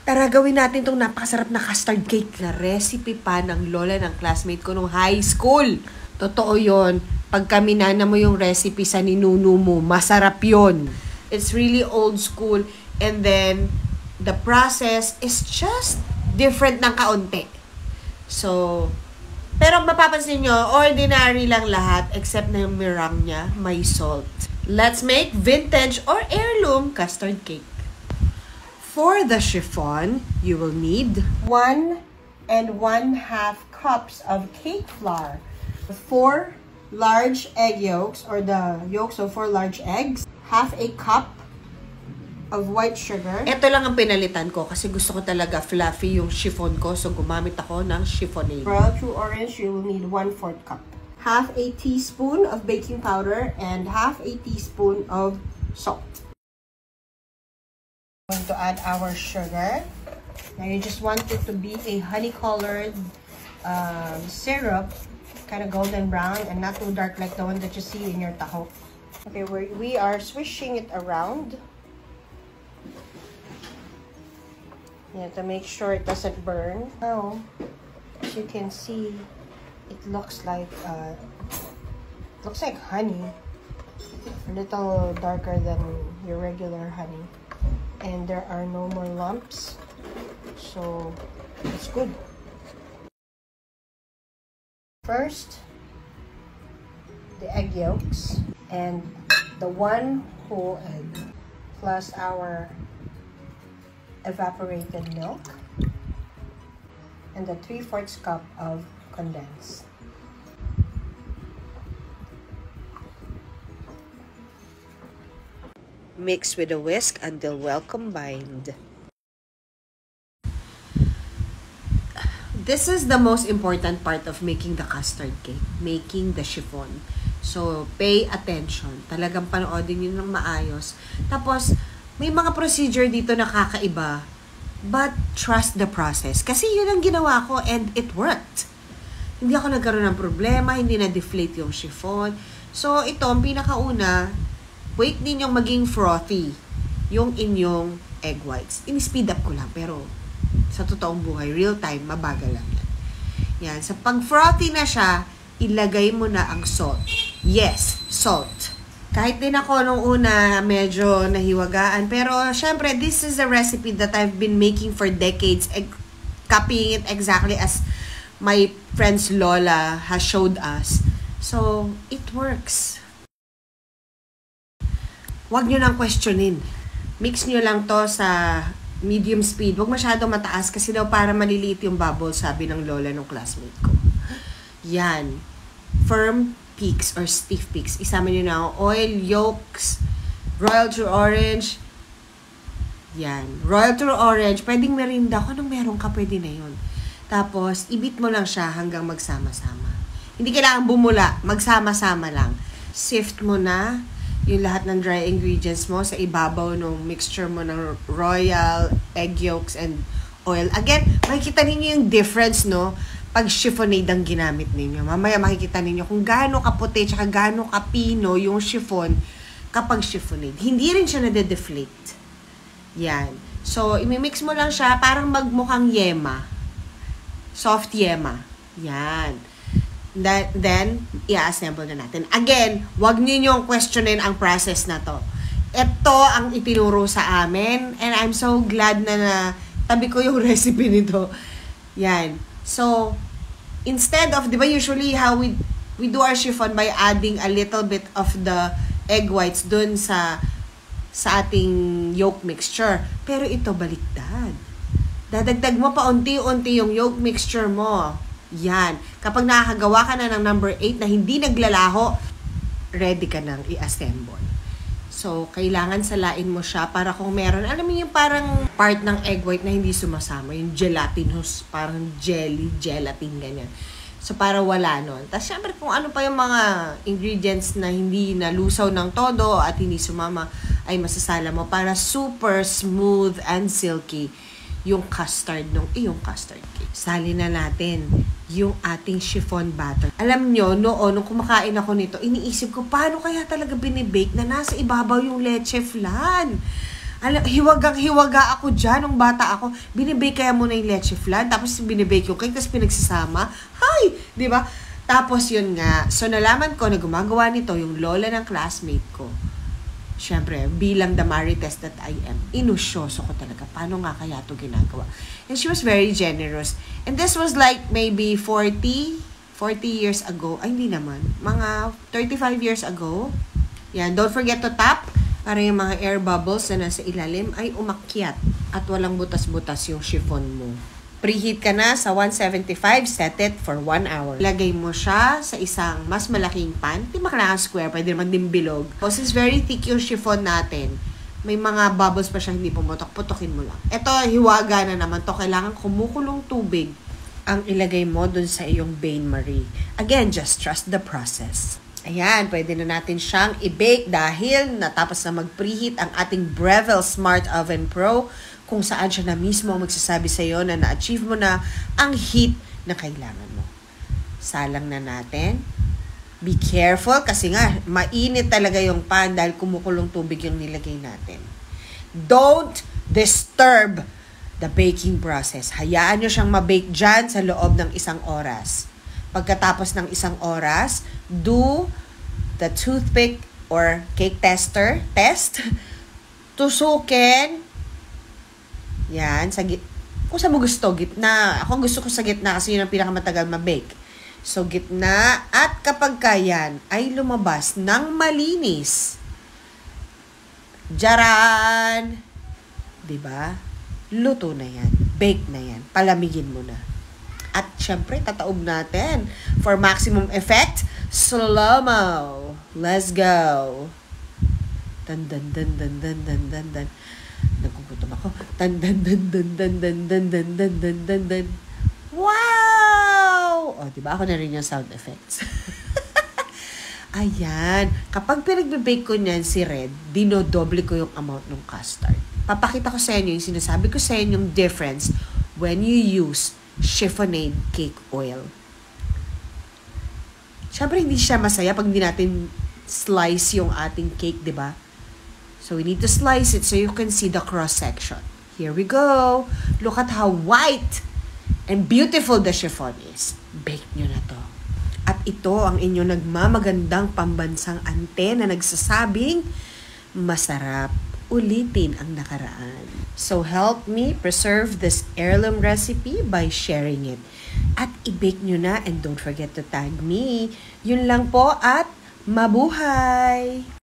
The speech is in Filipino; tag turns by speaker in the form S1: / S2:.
S1: Tara, gawin natin itong napakasarap na custard cake na recipe pa ng lola ng classmate ko nung high school. Totoo yon. Pag kaminana mo yung recipe sa ninuno mo, masarap yon. It's really old school. And then, the process is just different ng kaunti. So, pero mapapansin nyo, ordinary lang lahat except na yung meringue niya, may salt. Let's make vintage or heirloom custard cake. For the chiffon, you will need 1 1/2 cups of cake flour, 4 large egg yolks or the yolks of 4 large eggs, half a cup of white sugar. Ito lang ang pinalitan ko kasi gusto ko talaga fluffy yung chiffon ko, so gumamit ako ng chiffonade. Royal True Orange, you will need 1/4 cup. Half a teaspoon of baking powder and half a teaspoon of salt. I'm going to add our sugar. Now you just want it to be a honey-colored syrup, kind of golden brown and not too dark like the one that you see in your taho. Okay, we are swishing it around. Yeah, to make sure it doesn't burn. Now, as you can see, it looks like honey. A little darker than your regular honey. And there are no more lumps. So, it's good. First, the egg yolks and the 1 whole egg plus our evaporated milk and the 3/4 cup of condensed. Mix with a whisk until well combined. This is the most important part of making the custard cake, making the chiffon. So, pay attention. Talagang panoodin yun ng maayos. Tapos, may mga procedure dito na kakaiba, but trust the process. Kasi yun ang ginawa ko and it worked. Hindi ako nagkaroon ng problema, hindi na-deflate yung chiffon. So, ito, ang pinakauna, wait ninyong maging frothy yung inyong egg whites. In-speed up ko lang, pero sa totoong buhay, real time, mabagal lang yan. Yan, sa pag-frothy na siya, ilagay mo na ang salt. Yes, salt. Kahit din ako nung una, medyo nahiwagaan. Pero, syempre, this is a recipe that I've been making for decades. Copying it exactly as my friend's Lola has showed us. So, it works. Huwag nyo nang questionin. Mix nyo lang to sa medium speed. Huwag masyadong mataas kasi daw para maliliit yung bubble, sabi ng Lola ng classmate ko. Yan. Firm peaks or stiff peaks. Isama nyo na ang oil, yolks, Royal True Orange. Yan. Royal True Orange. Pwedeng merinda. Kung anong meron ka, pwede na yun. Tapos, ibit mo lang siya hanggang magsama-sama. Hindi kailangan bumula. Magsama-sama lang. Sift mo na yung lahat ng dry ingredients mo sa ibabaw ng mixture mo ng royal, egg yolks, and oil. Again, makikita ninyo yung difference, no? Pag chiffonade ang ginamit ninyo. Mamaya makikita ninyo kung gaano kaputi at gaano kapino yung chiffon kapag chiffonade. Hindi rin siya nade-deflate. Yan. So, imimix mo lang siya parang magmukhang yema. Soft yema. Yan. Then, i-assemble na natin. Again, wag ninyong questionin ang process na to. Ito ang itinuro sa amin and I'm so glad na tabi ko yung recipe nito. Yan. So, instead of, di ba usually how we do our chiffon by adding a little bit of the egg whites dun sa ating yolk mixture. Pero ito baliktad. Dadagdag mo pa unti-unti yung yolk mixture mo. Yan. Kapag nakakagawa ka na ng number 8 na hindi naglalaho, ready ka nang i-assemble. So, kailangan salain mo siya para kung meron, alam mo yung parang part ng egg white na hindi sumasama, yung gelatinous, parang jelly, gelatin, ganyan. So, para wala nun. Tapos, syempre, kung ano pa yung mga ingredients na hindi nalusaw ng todo at hindi sumama, ay masasala mo para super smooth and silky yung custard ng iyong custard cake. Sali na natin yung ating chiffon batter. Alam nyo, nung kumakain ako nito, iniisip ko, paano kaya talaga binibake na nasa ibabaw yung leche flan? Hiwagang-hiwaga ako dyan nung bata ako. Binibake kaya muna yung leche flan, tapos binibake yung cake, tapos pinagsasama. Hay! Di ba? Tapos yun nga, so nalaman ko na gumagawa nito yung lola ng classmate ko. Siyempre, bilang the marites that I am, inusyoso ko talaga. Paano nga kaya ito ginagawa? And she was very generous. And this was like maybe 40 years ago. Ay, hindi naman. Mga 35 years ago. Yan, don't forget to tap para yung mga air bubbles na nasa ilalim ay umakyat at walang butas-butas yung chiffon mo. Preheat ka na sa 175, set it for 1 hour. Lagay mo siya sa isang mas malaking pan. Hindi makailangan square, pwede naman din bilog. Because it's very thick yung chiffon natin. May mga bubbles pa siya hindi pumutok. Putokin mo lang. Ito, hiwaga na naman to. Kailangan kumukulong tubig ang ilagay mo dun sa iyong bain-marie. Again, just trust the process. Ayan, pwede na natin siyang i-bake dahil natapos na mag-preheat ang ating Breville Smart Oven Pro kung saan siya na mismo magsasabi sa iyo na na-achieve mo na ang heat na kailangan mo. Salang na natin. Be careful kasi nga mainit talaga yung pan dahil kumukulong tubig yung nilagay natin. Don't disturb the baking process. Hayaan nyo siyang mabake dyan sa loob ng 1 oras. Pagkatapos ng 1 oras, do the toothpick or cake test. Tusukin. Yan, kung saan mo gusto, gitna. Ako gusto ko sa gitna kasi yun ang pinakamatagal mabake. So, gitna. At kapag kayan ay lumabas ng malinis. Jaran! Diba? Luto na yan. Bake na yan. Palamigin mo na. At syempre, tataob natin. For maximum effect, slow-mo. Let's go. Dan dan dan dan dan dan dan dan. Nagkukutom ako. Dan dan dan dan dan dan dan dan dan dan dan dan. Wow! O, diba? Ako na rin yung sound effects. Ayan. Kapag pinag-bake ko niyan si Red, dinodoble ko yung amount ng custard. Papakita ko sa inyo yung sinasabi ko sa inyo yung difference when you use chiffonade cake oil. Siyempre, hindi siya masaya pag hindi natin slice yung ating cake, di ba? So, we need to slice it so you can see the cross-section. Here we go. Look at how white and beautiful the chiffon is. Bake nyo na to. At ito ang inyong nagmamagandang pambansang ante na nagsasabing, masarap ulitin ang nakaraan. So help me preserve this heirloom recipe by sharing it. At i-bake nyo na and don't forget to tag me. Yun lang po at mabuhay!